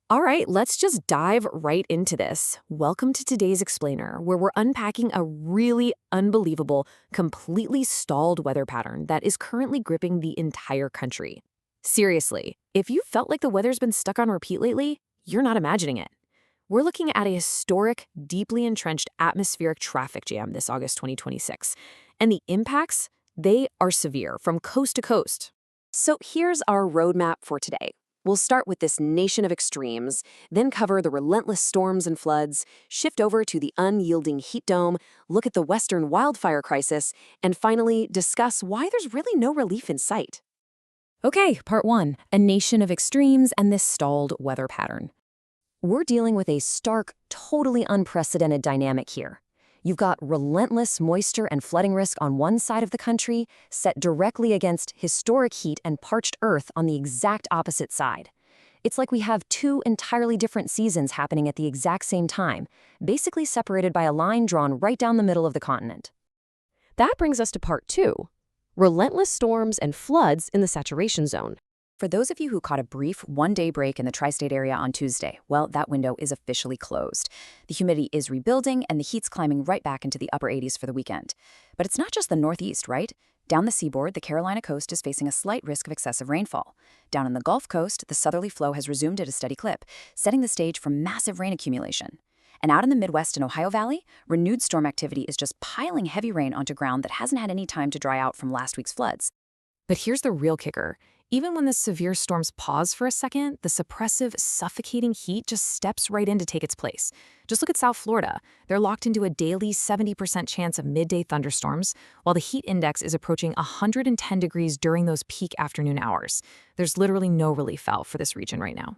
All right, let's just dive right into this. Welcome to today's Explainer, where we're unpacking a really unbelievable, completely stalled weather pattern that is currently gripping the entire country. Seriously, if you felt like the weather's been stuck on repeat lately, you're not imagining it. We're looking at a historic, deeply entrenched atmospheric traffic jam this August 2026, and the impacts, they are severe from coast to coast. So here's our roadmap for today. We'll start with this nation of extremes, then cover the relentless storms and floods, shift over to the unyielding heat dome, look at the Western wildfire crisis, and finally discuss why there's really no relief in sight. Okay, part one, a nation of extremes and this stalled weather pattern. We're dealing with a stark, totally unprecedented dynamic here. You've got relentless moisture and flooding risk on one side of the country, set directly against historic heat and parched earth on the exact opposite side. It's like we have two entirely different seasons happening at the exact same time, basically separated by a line drawn right down the middle of the continent. That brings us to part two, relentless storms and floods in the saturation zone. For those of you who caught a brief one-day break in the tri-state area on Tuesday, well, that window is officially closed. The humidity is rebuilding and the heat's climbing right back into the upper 80s for the weekend. But it's not just the Northeast, right? Down the seaboard, the Carolina coast is facing a slight risk of excessive rainfall. Down on the Gulf Coast, the southerly flow has resumed at a steady clip, setting the stage for massive rain accumulation. And out in the Midwest and Ohio Valley, renewed storm activity is just piling heavy rain onto ground that hasn't had any time to dry out from last week's floods. But here's the real kicker. Even when the severe storms pause for a second, the suppressive, suffocating heat just steps right in to take its place. Just look at South Florida. They're locked into a daily 70% chance of midday thunderstorms, while the heat index is approaching 110 degrees during those peak afternoon hours. There's literally no relief valve for this region right now.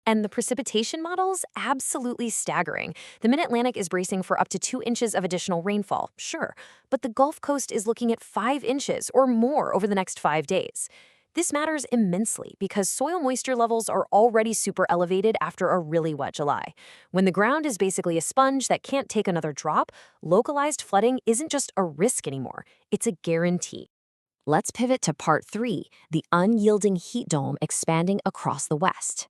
And the precipitation model's absolutely staggering. The Mid-Atlantic is bracing for up to 2 inches of additional rainfall, sure, but the Gulf Coast is looking at 5 inches or more over the next 5 days. This matters immensely because soil moisture levels are already super elevated after a really wet July. When the ground is basically a sponge that can't take another drop, localized flooding isn't just a risk anymore, it's a guarantee. Let's pivot to part three, the unyielding heat dome expanding across the West.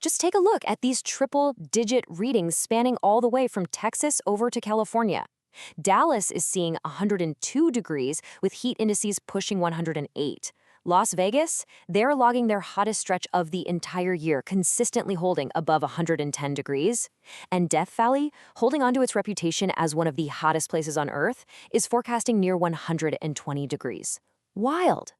Just take a look at these triple-digit readings spanning all the way from Texas over to California. Dallas is seeing 102 degrees with heat indices pushing 108. Las Vegas, they're logging their hottest stretch of the entire year, consistently holding above 110 degrees. And Death Valley, holding onto its reputation as one of the hottest places on Earth, is forecasting near 120 degrees. Wild.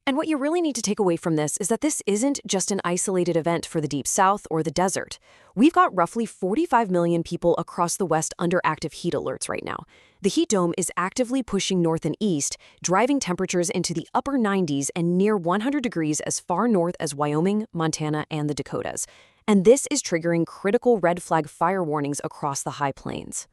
And what you really need to take away from this is that this isn't just an isolated event for the Deep South or the desert. We've got roughly 45 million people across the West under active heat alerts right now. The heat dome is actively pushing north and east, driving temperatures into the upper 90s and near 100 degrees as far north as Wyoming, Montana, and the Dakotas. And this is triggering critical red flag fire warnings across the high plains.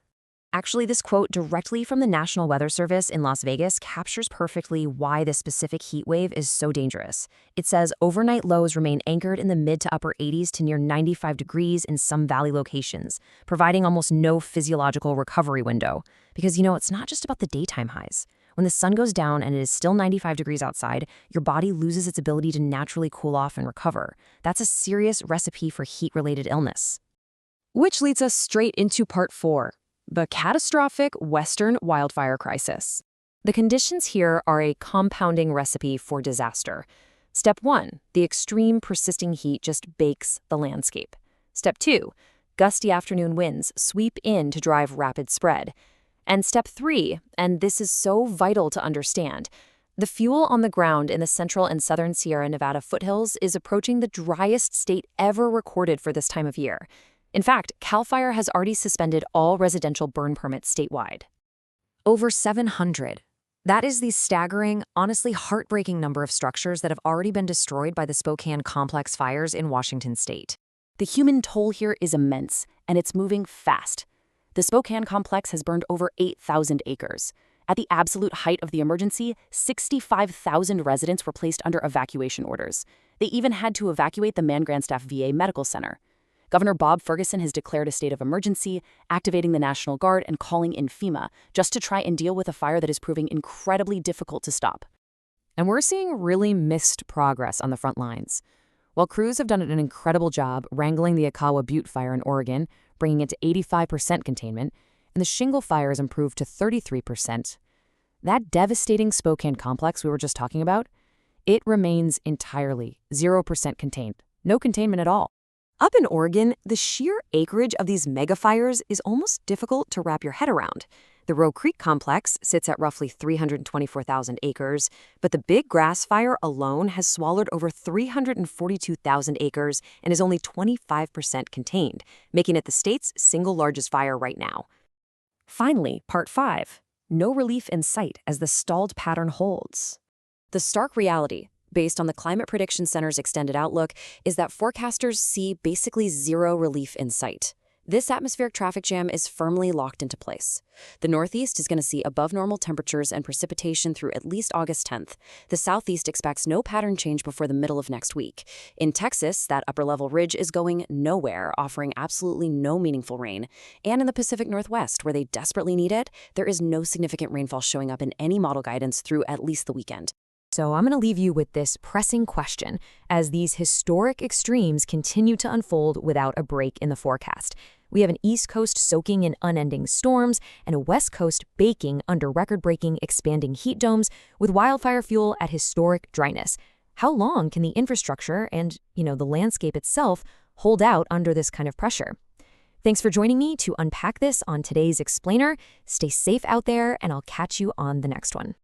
Actually, this quote directly from the National Weather Service in Las Vegas captures perfectly why this specific heat wave is so dangerous. It says overnight lows remain anchored in the mid to upper 80s to near 95 degrees in some valley locations, providing almost no physiological recovery window. Because, it's not just about the daytime highs. When the sun goes down and it is still 95 degrees outside, your body loses its ability to naturally cool off and recover. That's a serious recipe for heat-related illness. Which leads us straight into part four. The catastrophic Western wildfire crisis. The conditions here are a compounding recipe for disaster. Step 1, the extreme persisting heat just bakes the landscape. Step 2, gusty afternoon winds sweep in to drive rapid spread. And step 3, and this is so vital to understand, the fuel on the ground in the central and southern Sierra Nevada foothills is approaching the driest state ever recorded for this time of year. In fact, CAL FIRE has already suspended all residential burn permits statewide. Over 700. That is the staggering, honestly heartbreaking number of structures that have already been destroyed by the Spokane complex fires in Washington state. The human toll here is immense, and it's moving fast. The Spokane complex has burned over 8,000 acres. At the absolute height of the emergency, 65,000 residents were placed under evacuation orders. They even had to evacuate the Mangrandstaff VA Medical Center. Governor Bob Ferguson has declared a state of emergency, activating the National Guard and calling in FEMA just to try and deal with a fire that is proving incredibly difficult to stop. And we're seeing really missed progress on the front lines. While crews have done an incredible job wrangling the Akawa Butte fire in Oregon, bringing it to 85% containment, and the shingle fire has improved to 33%, that devastating Spokane complex we were just talking about, it remains entirely 0% contained. No containment at all. Up in Oregon, the sheer acreage of these mega fires is almost difficult to wrap your head around. The Roe Creek complex sits at roughly 324,000 acres, but the Big Grass Fire alone has swallowed over 342,000 acres and is only 25% contained, making it the state's single largest fire right now. Finally, Part 5. No relief in sight as the stalled pattern holds. The stark reality, based on the Climate Prediction Center's extended outlook, is that forecasters see basically zero relief in sight. This atmospheric traffic jam is firmly locked into place. The Northeast is going to see above-normal temperatures and precipitation through at least August 10th. The Southeast expects no pattern change before the middle of next week. In Texas, that upper-level ridge is going nowhere, offering absolutely no meaningful rain. And in the Pacific Northwest, where they desperately need it, there is no significant rainfall showing up in any model guidance through at least the weekend. So I'm going to leave you with this pressing question as these historic extremes continue to unfold without a break in the forecast. We have an East Coast soaking in unending storms and a West Coast baking under record-breaking expanding heat domes with wildfire fuel at historic dryness. How long can the infrastructure and, the landscape itself hold out under this kind of pressure? Thanks for joining me to unpack this on today's Explainer. Stay safe out there, and I'll catch you on the next one.